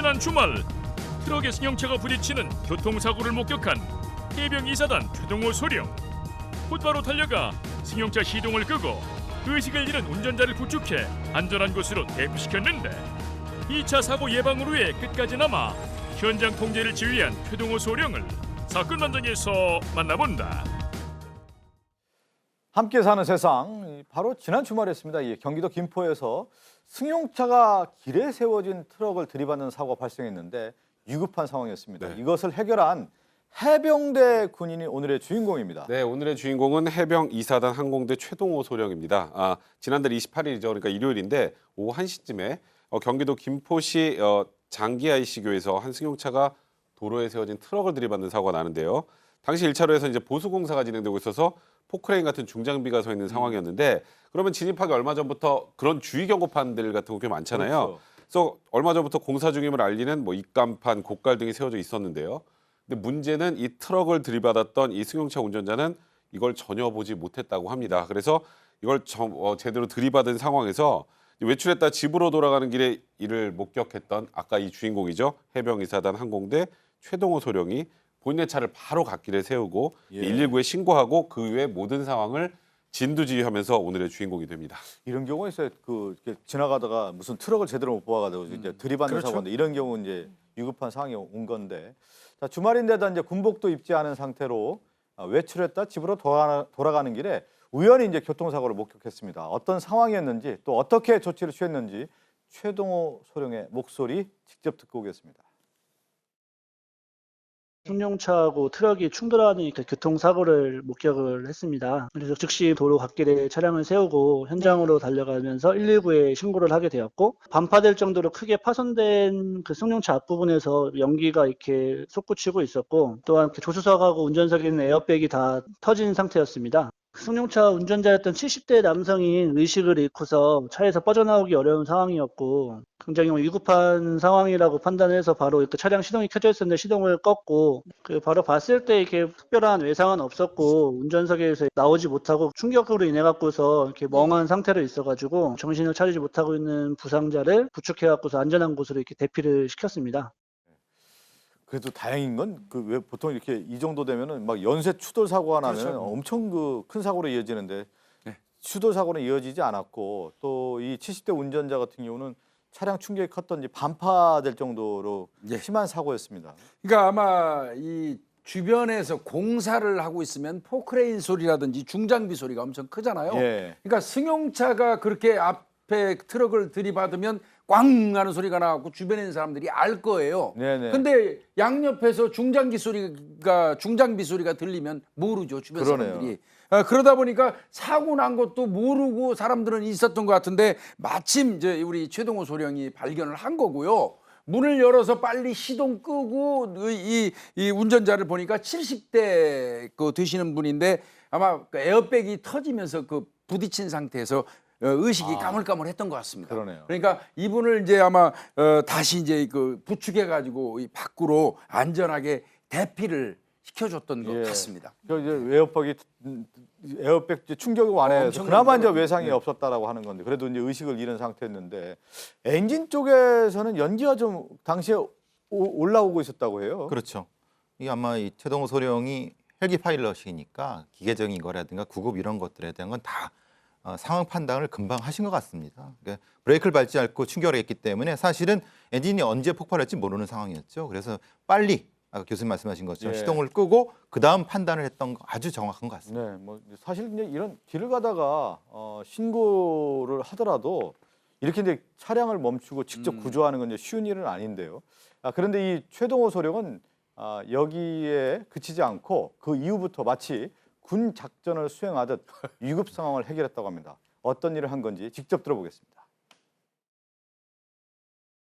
지난 주말 트럭에 승용차가 부딪히는 교통사고를 목격한 해병 이사단 최동호 소령. 곧바로 달려가 승용차 시동을 끄고 의식을 잃은 운전자를 구축해 안전한 곳으로 대피시켰는데 2차 사고 예방을 위해 끝까지 남아 현장 통제를 지휘한 최동호 소령을 사건 현장에서 만나본다. 함께 사는 세상, 바로 지난 주말이었습니다. 경기도 김포에서 승용차가 길에 세워진 트럭을 들이받는 사고가 발생했는데 위급한 상황이었습니다. 네. 이것을 해결한 해병대 군인이 오늘의 주인공입니다. 네, 오늘의 주인공은 해병 2사단 항공대 최동호 소령입니다. 지난달 28일이죠. 그러니까 일요일인데 오후 1시쯤에 경기도 김포시 장기IC교에서 한 승용차가 도로에 세워진 트럭을 들이받는 사고가 나는데요. 당시 1차로에서 이제 보수 공사가 진행되고 있어서 포크레인 같은 중장비가 서 있는 상황이었는데, 그러면 진입하기 얼마 전부터 그런 주의 경고판들 같은 거 꽤 많잖아요. 그렇죠. 그래서 얼마 전부터 공사 중임을 알리는 입간판, 곡갈 등이 세워져 있었는데요. 근데 문제는 이 트럭을 들이받았던 이 승용차 운전자는 이걸 전혀 보지 못했다고 합니다. 그래서 이걸 제대로 들이받은 상황에서 외출했다 집으로 돌아가는 길에 이를 목격했던 아까 이 주인공이죠. 해병 2사단 항공대 최동호 소령이 본인의 차를 바로 갓길에 세우고 119에 신고하고 그 이후의 모든 상황을 진두지휘하면서 오늘의 주인공이 됩니다. 이런 경우가 있어요. 이렇게 지나가다가 무슨 트럭을 제대로 못 봐가지고 이제 들이받는 그렇죠. 사고인데, 이런 경우 이제 위급한 상황이 온 건데, 자, 주말인데다 이제 군복도 입지 않은 상태로 외출했다 집으로 돌아가는 길에 우연히 이제 교통사고를 목격했습니다. 어떤 상황이었는지 또 어떻게 조치를 취했는지 최동호 소령의 목소리 직접 듣고 오겠습니다. 승용차하고 트럭이 충돌하는 교통사고를 목격을 했습니다. 그래서 즉시 도로 갓길에 차량을 세우고 현장으로 달려가면서 119에 신고를 하게 되었고, 반파될 정도로 크게 파손된 그 승용차 앞부분에서 연기가 이렇게 솟구치고 있었고, 또한 조수석하고 운전석에 있는 에어백이 다 터진 상태였습니다. 승용차 운전자였던 70대 남성이 의식을 잃고서 차에서 빠져나오기 어려운 상황이었고, 굉장히 위급한 상황이라고 판단해서 바로 이렇게 차량 시동이 켜져 있었는데 시동을 껐고, 바로 봤을 때 이렇게 특별한 외상은 없었고, 운전석에서 나오지 못하고 충격으로 인해 갖고서 이렇게 멍한 상태로 있어가지고 정신을 차리지 못하고 있는 부상자를 구축해 갖고서 안전한 곳으로 이렇게 대피를 시켰습니다. 그래도 다행인 건 왜 보통 이렇게 이 정도 되면은 막 연쇄 추돌 사고가 나면 그렇죠. 엄청 큰 사고로 이어지는데, 네. 추돌 사고는 이어지지 않았고, 또 이 70대 운전자 같은 경우는 차량 충격이 컸던지 반파될 정도로 예. 심한 사고였습니다. 그러니까 아마 이 주변에서 공사를 하고 있으면 포크레인 소리라든지 중장비 소리가 엄청 크잖아요. 예. 그러니까 승용차가 그렇게 앞에 트럭을 들이받으면 꽝 하는 소리가 나고 주변에 있는 사람들이 알 거예요. 네네. 근데 양옆에서 중장비 소리가 들리면 모르죠, 주변 그러네요. 사람들이. 그러다 보니까 사고 난 것도 모르고 사람들은 있었던 것 같은데, 마침 이제 우리 최동호 소령이 발견을 한 거고요. 문을 열어서 빨리 시동 끄고 이 운전자를 보니까 70대 되시는 분인데, 아마 그 에어백이 터지면서 부딪힌 상태에서 의식이 까물까물했던 것 같습니다. 그러네요. 그러니까 이분을 이제 아마 다시 이제 부축해 가지고 밖으로 안전하게 대피를 시켜줬던 것 같습니다. 이제 에어백 충격이 완해서 엄청난 그나마 이제 거죠. 외상이 없었다라고 하는 건데, 그래도 이제 의식을 잃은 상태였는데, 엔진 쪽에서는 연기가 좀 당시에 올라오고 있었다고 해요. 그렇죠. 이 아마 이 최동호 소령이 헬기 파일럿이니까 기계적인 거라든가 구급 이런 것들에 대한 건 다 상황 판단을 금방 하신 것 같습니다. 그러니까 브레이크를 밟지 않고 충격을 했기 때문에 사실은 엔진이 언제 폭발할지 모르는 상황이었죠. 그래서 빨리 아까 교수님 말씀하신 것처럼 예. 시동을 끄고 그 다음 판단을 했던 거 아주 정확한 것 같습니다. 네, 뭐 사실 이제 이런 길을 가다가 신고를 하더라도 이렇게 이제 차량을 멈추고 직접 구조하는 건 이제 쉬운 일은 아닌데요. 그런데 이 최동호 소령은 여기에 그치지 않고 그 이후부터 마치 군 작전을 수행하듯 위급 상황을 해결했다고 합니다. 어떤 일을 한 건지 직접 들어보겠습니다.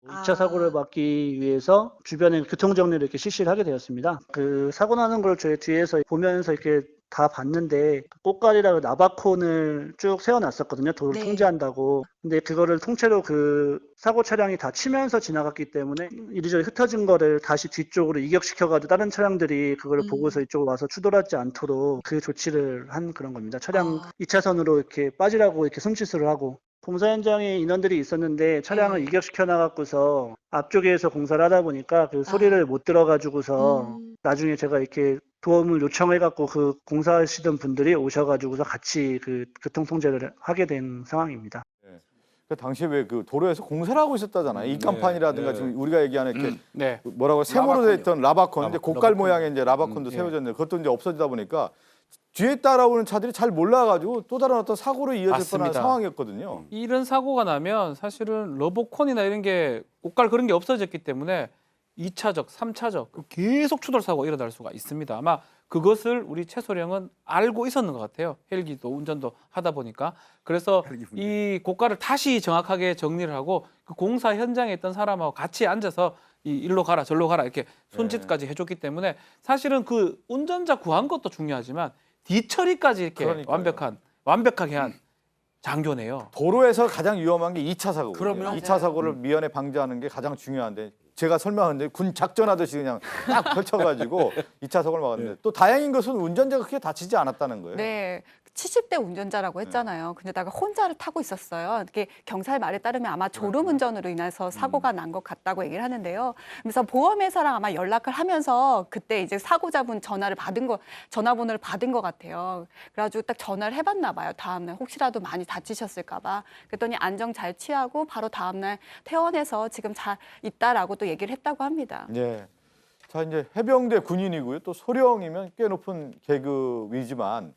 2차 사고를 막기 위해서 주변에 교통정리를 이렇게 실시를 하게 되었습니다. 그 사고 나는 걸 저희 뒤에서 보면서 이렇게 다 봤는데, 꽃갈이라고 나바콘을 쭉 세워놨었거든요. 도로를 통제한다고. 근데 그거를 통째로 그 사고 차량이 다 치면서 지나갔기 때문에 이리저리 흩어진 거를 다시 뒤쪽으로 이격시켜가지고 다른 차량들이 그걸 보고서 이쪽으로 와서 추돌하지 않도록 그 조치를 한 그런 겁니다. 차량 2차선으로 이렇게 빠지라고 이렇게 손짓을 하고, 공사 현장에 인원들이 있었는데 차량을 이격시켜 나갖고서 앞쪽에서 공사를 하다 보니까 그 소리를 못 들어가지고서 나중에 제가 이렇게 도움을 요청해갖고 그 공사하시던 분들이 오셔가지고서 같이 그 교통통제를 하게 된 상황입니다. 그 당시에 왜 그 도로에서 공사를 하고 있었다잖아요. 입간판이라든가 지금 우리가 얘기하는 이렇게 네. 뭐라고 세모로 라바콘이요. 돼 있던 라바콘, 이제 고깔 라바콘. 모양의 이제 라바콘도 세워졌는데 그것도 이제 없어지다 보니까 뒤에 따라오는 차들이 잘 몰라가지고 또 다른 어떤 사고로 이어질 뻔한 맞습니다. 상황이었거든요. 이런 사고가 나면 사실은 러버콘이나 이런 게 꽃갈 그런 게 없어졌기 때문에 2차적, 3차적 계속 추돌 사고가 일어날 수가 있습니다. 아마 그것을 우리 최소령은 알고 있었는 것 같아요. 헬기도 운전도 하다 보니까. 그래서 이 고가를 다시 정확하게 정리를 하고 그 공사 현장에 있던 사람하고 같이 앉아서 이 일로 가라 절로 가라 이렇게 손짓까지 해줬기 때문에 사실은 그 운전자 구한 것도 중요하지만 뒤처리까지 이렇게 그러니까요. 완벽하게 한 장교네요. 도로에서 가장 위험한 게 2차 사고거든요. 그럼요. 2차 사고를 미연에 방지하는 게 가장 중요한데 제가 설명하는데 군 작전하듯이 그냥 딱 펼쳐가지고 2차 사고를 막았는데 또 다행인 것은 운전자가 크게 다치지 않았다는 거예요. 네. 70대 운전자라고 했잖아요. 근데다가 혼자를 타고 있었어요. 이게 경찰 말에 따르면 아마 졸음운전으로 인해서 사고가 난 것 같다고 얘기를 하는데요. 그래서 보험회사랑 아마 연락을 하면서 그때 이제 사고자분 전화번호를 받은 것 같아요. 그래가지고 딱 전화를 해봤나 봐요. 다음날 혹시라도 많이 다치셨을까 봐. 그랬더니 안정 잘 취하고 바로 다음날 퇴원해서 지금 잘 있다라고 또 얘기를 했다고 합니다. 예. 자 이제 해병대 군인이고요. 또 소령이면 꽤 높은 계급이지만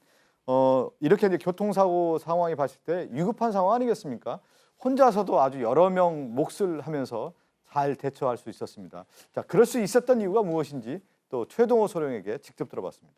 이렇게 이제 교통사고 상황이 봤을 때 위급한 상황 아니겠습니까? 혼자서도 아주 여러 명 몫을 하면서 잘 대처할 수 있었습니다. 자, 그럴 수 있었던 이유가 무엇인지 또 최동호 소령에게 직접 들어봤습니다.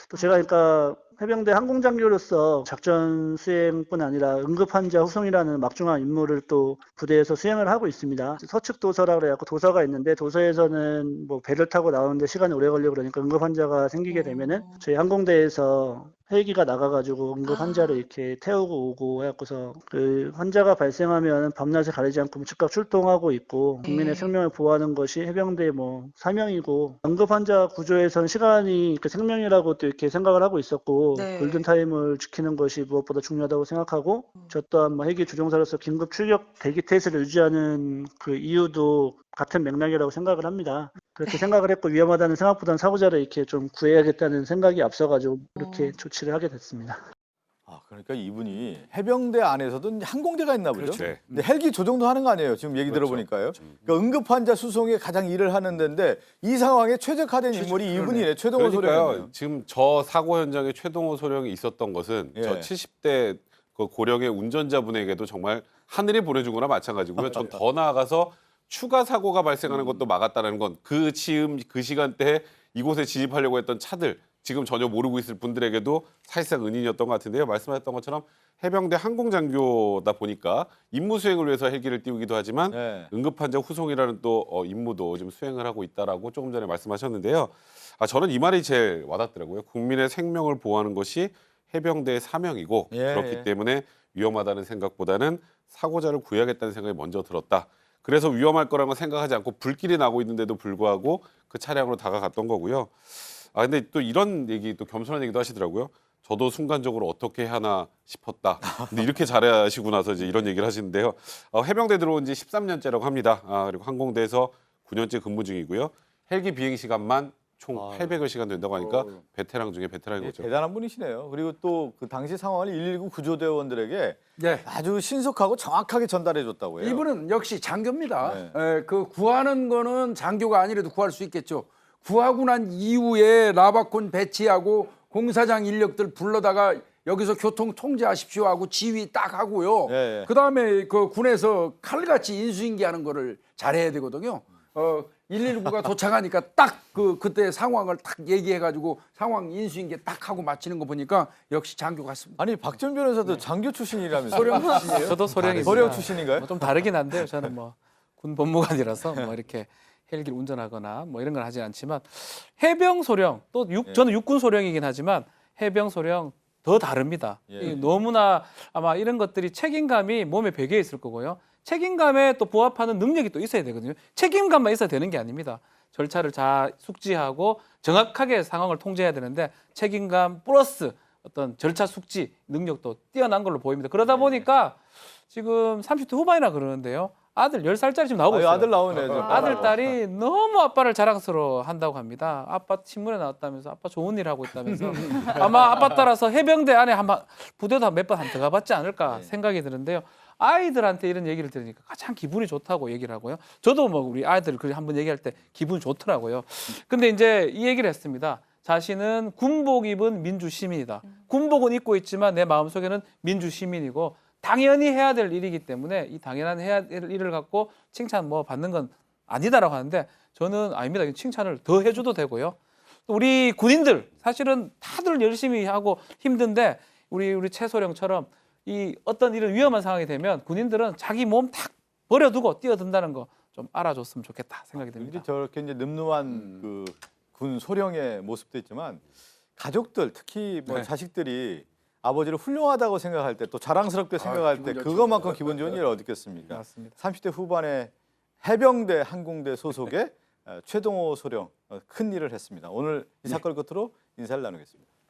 또 제가 그러니까 해병대 항공장교로서 작전 수행뿐 아니라 응급환자 후송이라는 막중한 임무를 또 부대에서 수행을 하고 있습니다. 서측 도서라고 해갖고 도서가 있는데 도서에서는 뭐 배를 타고 나오는데 시간이 오래 걸리고 그러니까 응급환자가 생기게 되면은 저희 항공대에서 헬기가 나가가지고 응급환자를 이렇게 태우고 오고 해갖고서 그 환자가 발생하면 밤낮을 가리지 않고 즉각 출동하고 있고 국민의 생명을 보호하는 것이 해병대의 뭐 사명이고 응급환자 구조에서는 시간이 그 생명이라고 또 이렇게 생각을 하고 있었고 네. 골든타임을 지키는 것이 무엇보다 중요하다고 생각하고 저 또한 뭐 헬기 조종사로서 긴급 출격 대기 태세를 유지하는 그 이유도 같은 맥락이라고 생각을 합니다. 그렇게 생각을 했고 위험하다는 생각보다는 사고자를 이렇게 좀 구해야겠다는 생각이 앞서가지고 그렇게 조치를 하게 됐습니다. 아, 그러니까 이분이 해병대 안에서도 항공대가 있나 보죠. 그렇죠. 네. 근데 헬기 조종도 하는 거 아니에요. 지금 얘기 들어보니까요. 그러니까 응급환자 수송에 가장 일을 하는 데인데 이 상황에 최적화된 인물이 이분이네. 최동호 그러니까요. 소령이네요. 지금 저 사고 현장에 최동호 소령이 있었던 것은 예. 저 70대 그 고령의 운전자분에게도 정말 하늘이 보내준 거나 마찬가지고요. 전 더 나아가서 추가 사고가 발생하는 것도 막았다는 건 그 시간대에 이곳에 진입하려고 했던 차들 지금 전혀 모르고 있을 분들에게도 사실상 은인이었던 것 같은데요. 말씀하셨던 것처럼 해병대 항공장교다 보니까 임무 수행을 위해서 헬기를 띄우기도 하지만 네. 응급환자 후송이라는 또 임무도 지금 수행을 하고 있다라고 조금 전에 말씀하셨는데요. 저는 이 말이 제일 와닿더라고요. 국민의 생명을 보호하는 것이 해병대의 사명이고 예, 그렇기 예. 때문에 위험하다는 생각보다는 사고자를 구해야겠다는 생각이 먼저 들었다. 그래서 위험할 거라는 걸 생각하지 않고 불길이 나고 있는데도 불구하고 그 차량으로 다가갔던 거고요. 근데 또 이런 얘기, 또 겸손한 얘기도 하시더라고요. 저도 순간적으로 어떻게 하나 싶었다. 근데 이렇게 잘하시고 나서 이제 이런 얘기를 하시는데요. 해병대 들어온 지 13년째라고 합니다. 그리고 항공대에서 9년째 근무 중이고요. 헬기 비행 시간만 총 800여 시간 된다고 하니까 베테랑 중에 베테랑인 거죠. 대단한 분이시네요. 그리고 또 그 당시 상황을 119 구조대원들에게 네. 아주 신속하고 정확하게 전달해 줬다고 해요. 이분은 역시 장교입니다. 네. 그 구하는 거는 장교가 아니라도 구할 수 있겠죠. 구하고 난 이후에 라바콘 배치하고 공사장 인력들 불러다가 여기서 교통 통제하십시오 하고 지휘 딱 하고요. 예, 예. 그다음에 그 군에서 칼같이 인수인계하는 거를 잘해야 되거든요. 119가 도착하니까 딱 그때 상황을 딱 얘기해가지고 상황 인수인계 딱 하고 마치는 거 보니까 역시 장교 같습니다. 아니 박전 변호사도 장교 출신이라면서요. 소령 출신이에요? 저도 소령입니다. 소령 출신인가요? 좀 다르긴 한데요. 저는 뭐 군 법무관이라서 뭐 이렇게 헬기를 운전하거나 뭐 이런 건 하지 않지만 해병 소령 또 저는 육군 소령이긴 하지만 해병 소령 더 다릅니다. 예. 너무나 아마 이런 것들이 책임감이 몸에 배겨 있을 거고요. 책임감에 또 부합하는 능력이 또 있어야 되거든요. 책임감만 있어야 되는 게 아닙니다. 절차를 잘 숙지하고 정확하게 상황을 통제해야 되는데 책임감 플러스 어떤 절차 숙지 능력도 뛰어난 걸로 보입니다. 그러다 보니까 지금 30대 후반이라 그러는데요. 아들 10살짜리 지금 나오고 있어요. 아들 나오네. 아들, 딸이 너무 아빠를 자랑스러워 한다고 합니다. 아빠 신문에 나왔다면서, 아빠 좋은 일 하고 있다면서. 아마 아빠 따라서 해병대 안에 한번 부대도 몇 번 들어가봤지 않을까 생각이 드는데요. 아이들한테 이런 얘기를 들으니까 가장 기분이 좋다고 얘기를 하고요. 저도 뭐 우리 아이들 한번 얘기할 때 기분이 좋더라고요. 근데 이제 이 얘기를 했습니다. 자신은 군복 입은 민주 시민이다. 군복은 입고 있지만 내 마음속에는 민주 시민이고 당연히 해야 될 일이기 때문에 이 당연한 해야 될 일을 갖고 칭찬 뭐 받는 건 아니다라고 하는데 저는 아닙니다. 칭찬을 더 해줘도 되고요. 또 우리 군인들 사실은 다들 열심히 하고 힘든데 우리 최소령처럼 이 어떤 이런 위험한 상황이 되면 군인들은 자기 몸 탁 버려두고 뛰어든다는 거 좀 알아줬으면 좋겠다 생각이 듭니다. 저렇게 이제 늠름한 그 군 소령의 모습도 있지만 가족들 특히 뭐 네. 자식들이 아버지를 훌륭하다고 생각할 때 또 자랑스럽게 생각할 때 기분 좋죠. 그것만큼 기분 좋은 일이 어디 있겠습니까? 맞습니다. 30대 후반에 해병대 항공대 소속의 최동호 소령 큰 일을 했습니다. 오늘 이 사건을 끝으로 인사를 나누겠습니다.